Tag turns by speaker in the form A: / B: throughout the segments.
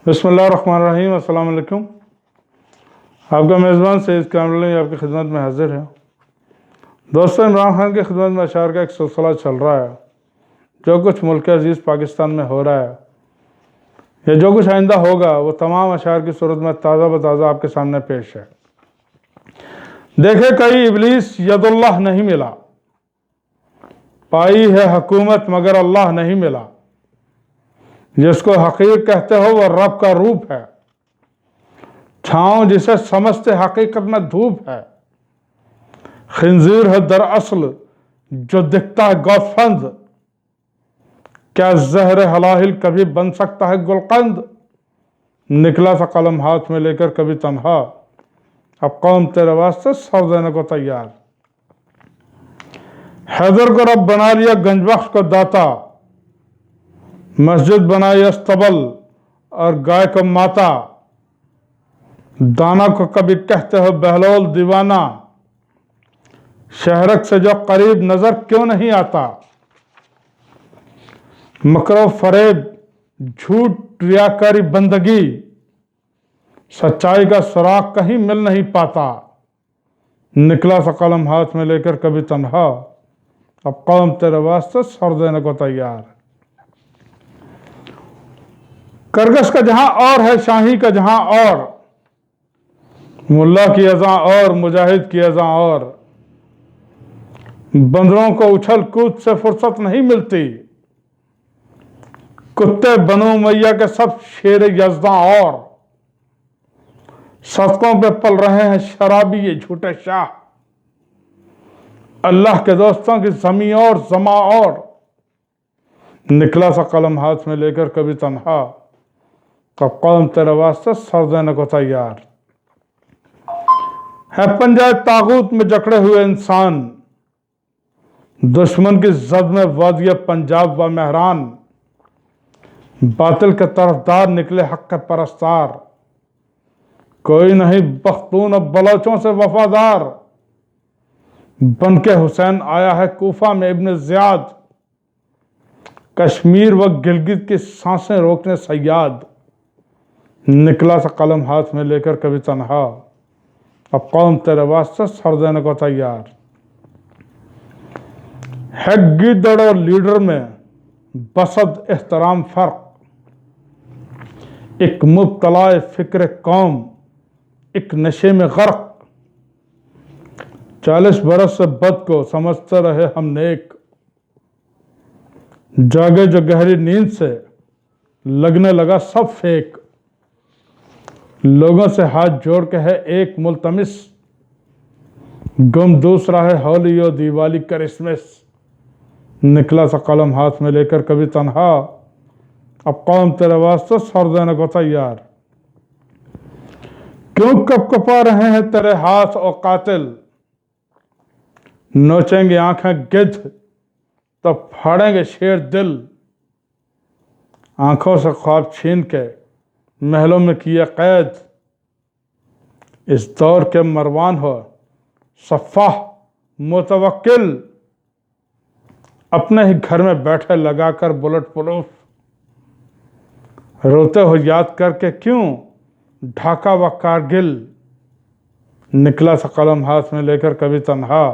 A: बिस्मिल्लाहिर्रहमानिर्रहीम। अस्सलाम वालेकुम। आपका मेज़बान सैयद कामिल आपकी खिदमत में हाजिर है। दोस्तों, इमरान खान की खिदमत में अशार का एक सिलसिला चल रहा है। जो कुछ मुल्क अजीज़ पाकिस्तान में हो रहा है या जो कुछ आइंदा होगा, वो तमाम अशार की सूरत में ताज़ा बताज़ा आपके सामने पेश है। देखे कई इबलीस यदुल्लाह नहीं मिला, पाई है हुकूमत मगर अल्लाह नहीं मिला। जिसको हकीर कहते हो वह रब का रूप है, छाँव जिसे समझते हकीकत में धूप है। खिंजीर है दरअसल जो दिखता है गौफंद, क्या जहर हलाहिल कभी बन सकता है गुलकंद। निकला था कलम हाथ में लेकर कभी तन्हा, अब कौम तेरे वास्ते सर देने को तैयार। हैदर को रब बना लिया गंजबख्श को दाता, मस्जिद बनाई अस्तबल और गाय को माता। दाना को कभी कहते हो बहलोल दीवाना, शहरक से जो करीब नजर क्यों नहीं आता। मकरो फरेब झूठ रियाकारी बंदगी, सच्चाई का सुराग कहीं मिल नहीं पाता। निकला सा कलम हाथ में लेकर कभी तन्हा, अब कौम तेरे वास्ते सर देने को तैयार। करगस का जहां और है शाही का जहां और, मुल्ला की अज़ां और मुजाहिद की अज़ां और। बंदरों को उछल कूद से फुर्सत नहीं मिलती, कुत्ते बनो मैया के सब शेर यज़दां और। सड़कों पे पल रहे हैं शराबी ये झूठे शाह, अल्लाह के दोस्तों की जमी और जमा और। निकला सा कलम हाथ में लेकर कभी तन्हा, कब कौम तेरे वास्ते सर देने को तैयार है। पंजाब तागूत में जकड़े हुए इंसान, दुश्मन की जद में वादिया पंजाब व मेहरान। बातिल के तरफदार निकले हक के परस्तार, कोई नहीं बख्तून और बलोचों से वफादार। बन के हुसैन आया है कूफा में इब्न ज़ियाद, कश्मीर व गिलगित की सांसें रोकने सयाद। निकला सा कलम हाथ में लेकर कभी तन्हा, अब कौम तेरे वास्ते सर देने को तैयार है। गिद्दड़ और लीडर में बसद एहतराम फर्क, एक मुब्तलाए फिक्र कौम एक नशे में गर्क। 40 बरस से बद को समझते रहे हम नेक, जागे जो गहरी नींद से लगने लगा सब फेक। लोगों से हाथ जोड़ के है एक मुल्तमिस, गम दूसरा है होली और दिवाली क्रिसमस। निकला सा कलम हाथ में लेकर कभी तन्हा, अब कौम तेरे वास्ते सर देने को तैयार। क्यों कपकपा रहे हैं तेरे हाथ और कातिल, नोचेंगे आंखें गिद्ध तो फाड़ेंगे शेर दिल। आंखों से ख्वाब छीन के महलों में किया कैद, इस दौर के मरवान हो सफ़ाह मुतवक्किल। अपने ही घर में बैठे लगाकर बुलेट प्रूफ, रोते हो याद करके क्यों ढाका व कारगिल। निकला सा कलम हाथ में लेकर कभी तन्हा,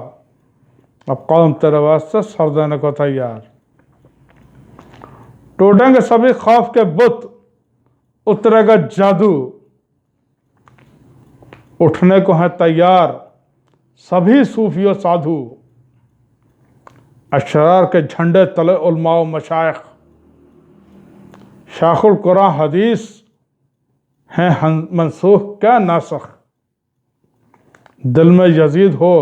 A: अब कौम तेरे वास्ते सर देने को तैयार। टूटेंगे सभी खौफ के बुत, उतरेगा जादू। उठने को है तैयार सभी सूफियों साधु, अशरार के झंडे तले उलमा व मशाइख। शाखुल कुरान हदीस हैं मनसूख क्या नासख। दिल में यजीद हो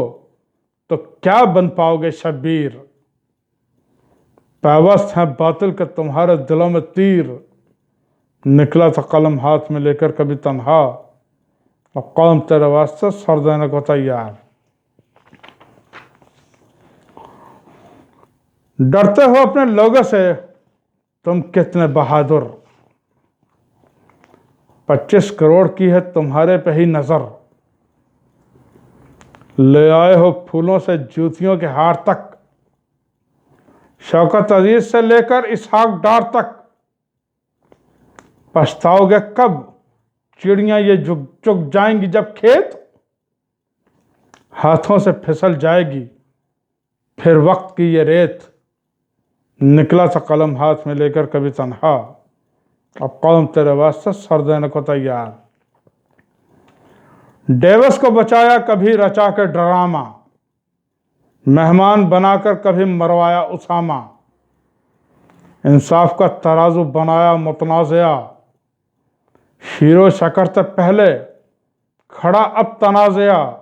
A: तो क्या बन पाओगे शब्बीर, पैवस्त हैं बातिल के तुम्हारे दिलों में तीर। निकला था कलम हाथ में लेकर कभी तन्हा, अब कौम तेरे वास्ते सर देने को तैयार। डरते हो अपने लोगों से तुम कितने बहादुर, 25 करोड़ की है तुम्हारे पे ही नजर। ले आए हो फूलों से जूतियों के हार तक, शौकत अजीज से लेकर इसहाक डार तक। पछताओगे कब? चिड़ियां ये झुक चुक जाएंगी जब खेत हाथों से फिसल जाएगी फिर वक्त की ये रेत। निकला था कलम हाथ में लेकर कभी तन्हा, अब कौम तेरे वास्ते सर देने को तैयार। डेवस को बचाया कभी रचा के ड्रामा, मेहमान बनाकर कभी मरवाया उसामा। इंसाफ का तराजू बनाया मुतनाज़िया, हीरो शकर से पहले खड़ा अब तनाज़िया।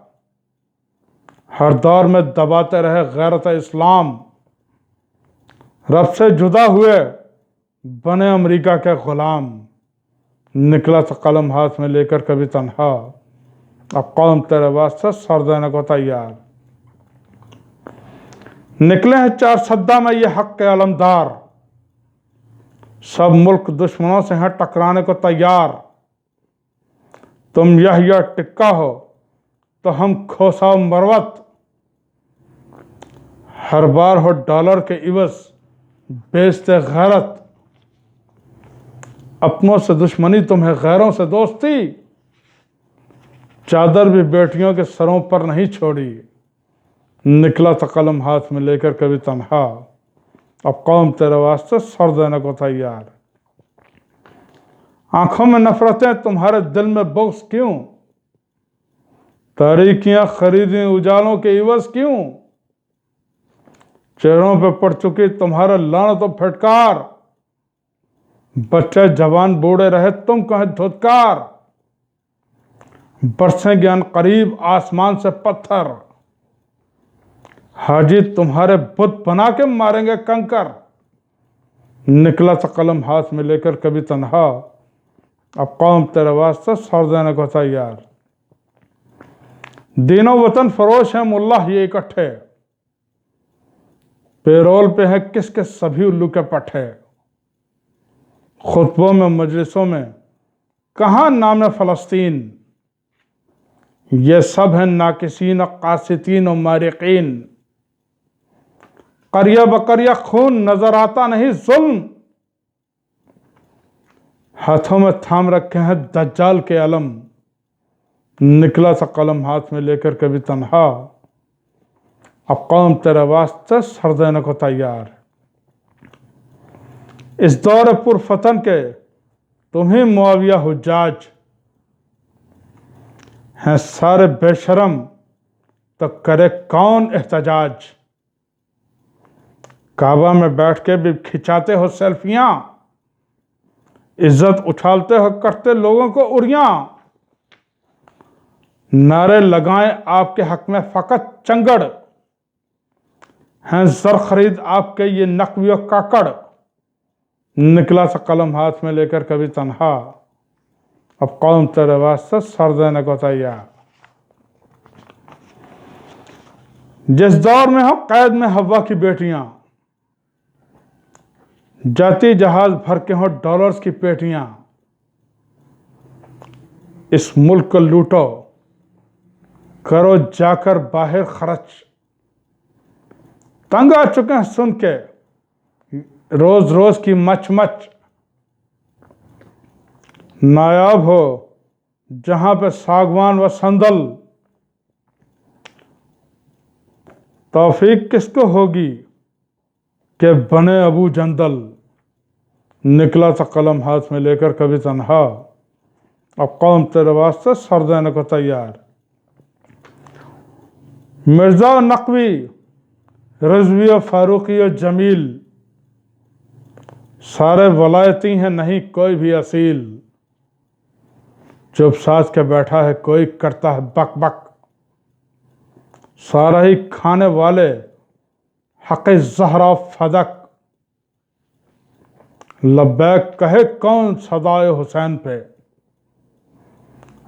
A: हर दौर में दबाते रहे गैरत इस्लाम, रब से जुदा हुए बने अमेरिका के गुलाम। निकला था कलम हाथ में लेकर कभी तन्हा, अब कौम तेरे वास्ते सर देने को तैयार। निकले हैं 4 सद्दा में ये हक के अलमदार, सब मुल्क दुश्मनों से हैं टकराने को तैयार। तुम यह टिक्का हो तो हम खोसा मरवत, हर बार हो डॉलर के इवज बेचते गैरत। अपनों से दुश्मनी तुम्हें गैरों से दोस्ती, चादर भी बेटियों के सरों पर नहीं छोड़ी। निकला था कलम हाथ में लेकर कभी तन्हा, अब कौम तेरे वास्ते सर देने को तैयार। आंखों में नफरतें तुम्हारे दिल में बुग़्ज़ क्यों, तारीकियां खरीदी उजालों के इवज क्यों। चेहरों पे पड़ चुकी तुम्हारे लानत और फटकार, बच्चे जवान बूढ़े रहे तुम कहें धुतकार। बरसें ज्ञान करीब आसमान से पत्थर, हाजी तुम्हारे बुत बना के मारेंगे कंकर। निकला था कलम हाथ में लेकर कभी तन्हा, अब कौम तेरे वास्ते सर देने को तैयार। दीनों वतन फरोश हैं मुल्ला ये इकट्ठे, पेरोल पे है किसके सभी उल्लू के पट्टे। खुतबों में मजलिसों में कहाँ नाम फ़लस्तीन, ये सब हैं नाकिसीन कासितीन और मारिकीन। करिया बकरिया खून नजर आता नहीं जुल्म, हाथों में थाम रखे हैं दज्जाल के अलम। निकला था कलम हाथ में लेकर कभी तन्हा, अब कौम तेरे वास्ते सर देने को तैयार। इस दौर पुरफतन के तुम्ही मुआविया हुज्जाज, हैं सारे बेशरम तो करे कौन एहतजाज। काबा में बैठ के भी खिंचाते हो सेल्फियां, इज्जत उछालते हो करते लोगों को उड़ियां। नारे लगाएं आपके हक में फकत चंगड़, हैं जर खरीद आपके ये नकवी और काकड़। निकला सा कलम हाथ में लेकर कभी तन्हा, अब कौम तेरे वास्ते सर देने को तैयार। जिस दौर में हो कैद में हवा की बेटियां, जाती जहाज भर के हो डॉलर्स की पेटियां। इस मुल्क को लूटो करो जाकर बाहर खर्च, तंग आ चुके हैं सुन के रोज रोज की मच मच। नायाब हो जहां पे सागवान व संदल, तौफीक किसको होगी कि बने अबू जंदल। निकला था कलम हाथ में लेकर कभी तन्हा, अब कौम तेरे वास्ते सर देने को तैयार। मिर्जा और नकवी, रिजवी और फारूकी और जमील, सारे वलायती हैं नहीं कोई भी असील। चुप साज के बैठा है कोई करता है बक बक, सारा ही खाने वाले हक़ ज़हरा फदक। लब्बैक कहे कौन सदाए हुसैन पे,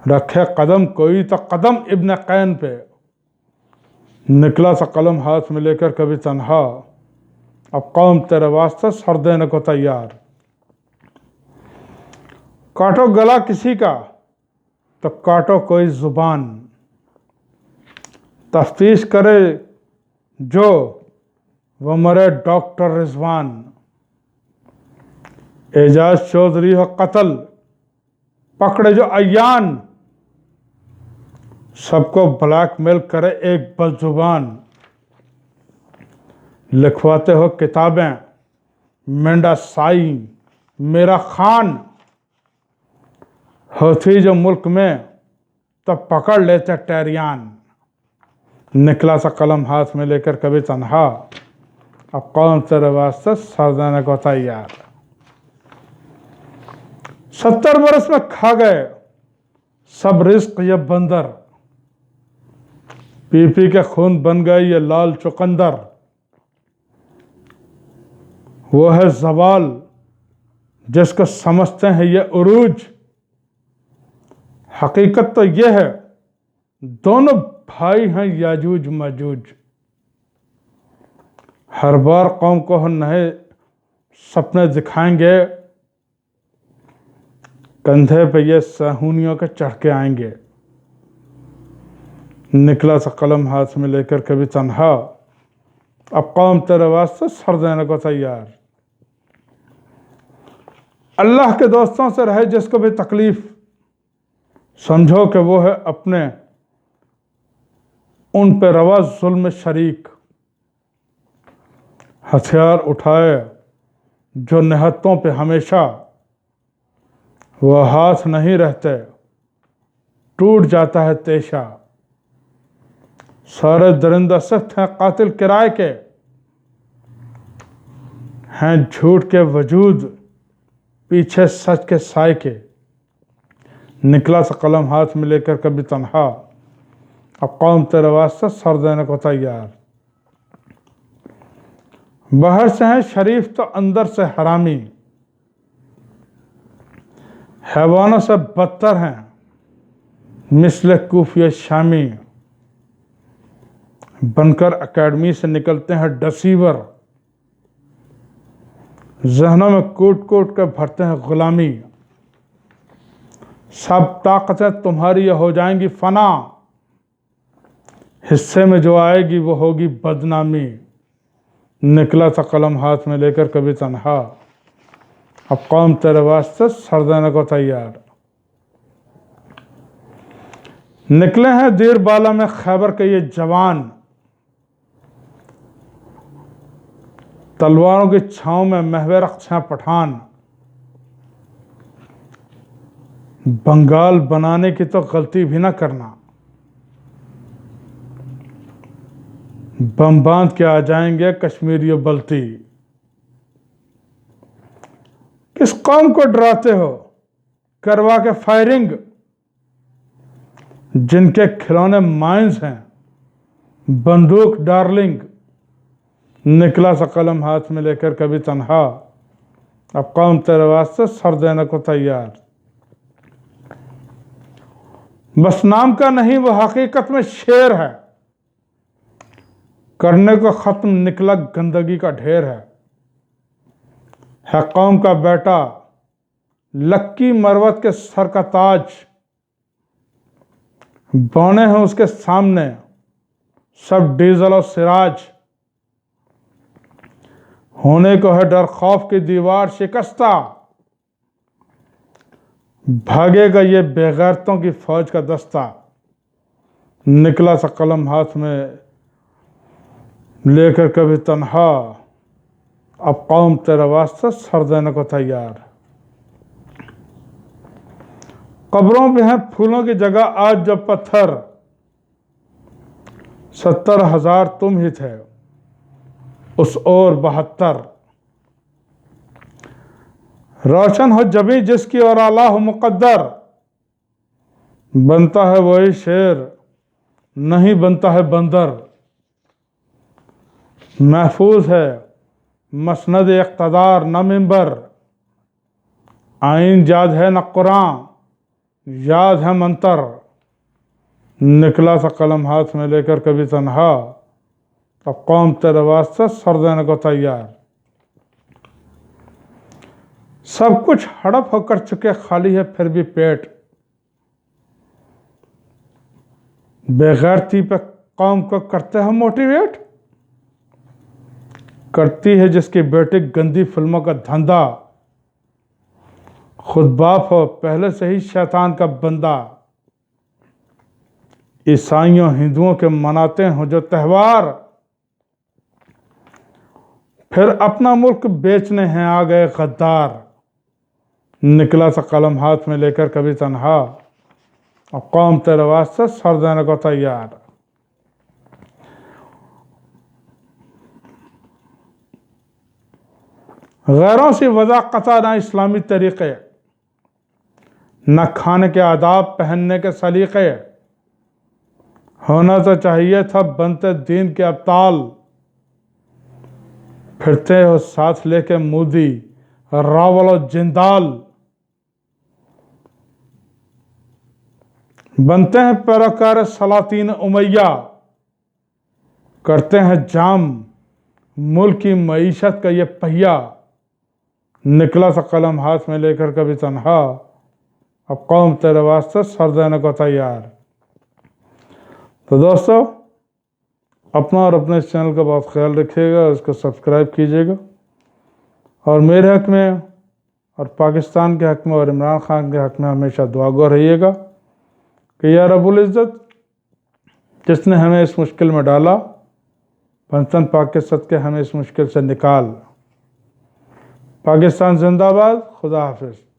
A: रखे कदम कोई तो कदम इब्न कैन पे। निकला सा कलम हाथ में लेकर कभी तन्हा, अब कौम तेरे वास्ते सर देने को तैयार। काटो गला किसी का तो काटो कोई जुबान, तफ्तीश करे जो वो मरे डॉक्टर रिजवान। एजाज चौधरी हो कत्ल पकड़े जो अयान, सबको ब्लैकमेल करे एक बदजुबान, लिखवाते हो किताबें मेंढा साई मेरा खान, होती जो मुल्क में तो पकड़ लेते टैरियान। निकला सा कलम हाथ में लेकर कभी तन्हा, अब कौन तेरे वास्ते सर देने को तैयार। 70 बरस में खा गए सब रिस्क ये बंदर, पी पी के खून बन गए ये लाल चुकंदर। वो है जवाल जिसको समझते हैं ये उरूज, हकीकत तो ये है दोनों भाई हैं याजूज माजूज। हर बार कौम को हम नए सपने दिखाएंगे, कंधे पे ये सहूनियों के चढ़ के आएंगे। निकला सा कलम हाथ में लेकर कभी तन्हा, अब कौम तेरे वास्ते सर देने को तैयार। अल्लाह के दोस्तों से रहे जिसको भी तकलीफ, समझो कि वो है अपने उन पे रवा जुल्म शरीक। हथियार उठाए जो निहत्तों पे हमेशा, वह हाथ नहीं रहते टूट जाता है तेशा। सारे दरिंदा सख्त हैं कातिल किराए के, हैं झूठ के वजूद पीछे सच के साय के। निकला सा कलम हाथ में लेकर कभी तन्हा, अब कौम तेरे वास्ते सर देने को तैयार। बाहर से है शरीफ तो अंदर से हरामी, हैवानों से बदतर हैं मिस्ल कूफिया शामी। बनकर एकेडमी से निकलते हैं डसीवर, जहनों में कूट कूट कर भरते हैं गुलामी। सब ताकतें तुम्हारी हो जाएंगी फना, हिस्से में जो आएगी वो होगी बदनामी। निकला था कलम हाथ में लेकर कभी तन्हा, अब कौम तेरे वास्ते सर देने को तैयार। निकले हैं देर बाला में खैबर के ये जवान, तलवारों की छांव में महवे रक्षा पठान। बंगाल बनाने की तो गलती भी ना करना, बम बांध के आ जाएंगे कश्मीरी बलती। किस कौम को डराते हो करवा के फायरिंग, जिनके खिलौने माइंस हैं बंदूक डार्लिंग। निकला सा कलम हाथ में लेकर कभी तन्हा, अब कौम तेरे वास्ते सर देने को तैयार। बस नाम का नहीं वो हकीकत में शेर है, करने को खत्म निकला गंदगी का ढेर है कौम का बेटा लक्की मरवत के सर का ताज। बौने हैं उसके सामने सब डीजल और सिराज, होने को है डर खौफ की दीवार शिकस्ता। भागेगा ये बेगैरतों की फौज का दस्ता। निकला सा कलम हाथ में लेकर कभी तन्हा, अब कौम तेरे वास्ते सर देने को तैयार। कब्रों पे हैं फूलों की जगह आज जब पत्थर, 70,000 तुम ही थे उस और 72। रोशन हो जबी जिसकी और आला हो मुकद्दर, बनता है वही शेर नहीं बनता है बंदर। महफूज है मसनद इक़्तिदार न मिंबर, आइन याद है न कुरान याद है मंतर। निकला सा कलम हाथ में लेकर कभी तन्हा, अब कौम तेरे वास्ते सर देने को तैयार। सब कुछ हड़प होकर चुके खाली है फिर भी पेट, बेगैरती पे कौम को करते हो मोटिवेट। करती है जिसकी बेटी गंदी फिल्मों का धंधा, खुद बाप हो, पहले से ही शैतान का बंदा। ईसाइयों हिंदुओं के मनाते हो जो त्यौहार, फिर अपना मुल्क बेचने हैं आ गए गद्दार। निकला सा कलम हाथ में लेकर कभी तन्हा, और कौम तेरे वास्ते सर देने को तैयार। गैरों से वज़ाक़ता ना इस्लामी तरीक़े, न खाने के आदाब, पहनने के सलीक़े। होना तो चाहिए था बनते दीन के अब्ताल, फिरते हो साथ लेके मोदी, रावल और जिंदाल। बनते हैं पैरोकार सलातीन उमैया, करते हैं जाम मुल्क की मईशत का ये पहिया। निकला सा कलम हाथ में लेकर कभी तन्हा, अब कौम तेरे वास्ते सर देने को तैयार। तो दोस्तों, अपना और अपने इस चैनल का बहुत ख्याल रखिएगा, इसको सब्सक्राइब कीजिएगा, और मेरे हक़ में और पाकिस्तान के हक़ में और इमरान खान के हक़ में हमेशा दुआगो रहिएगा कि या रब्बुल इज़्ज़त, जिसने हमें इस मुश्किल में डाला, पंचतन पाक के सदक़े हमें इस मुश्किल से निकाल। पाकिस्तान जिंदाबाद। खुदा हाफिज़।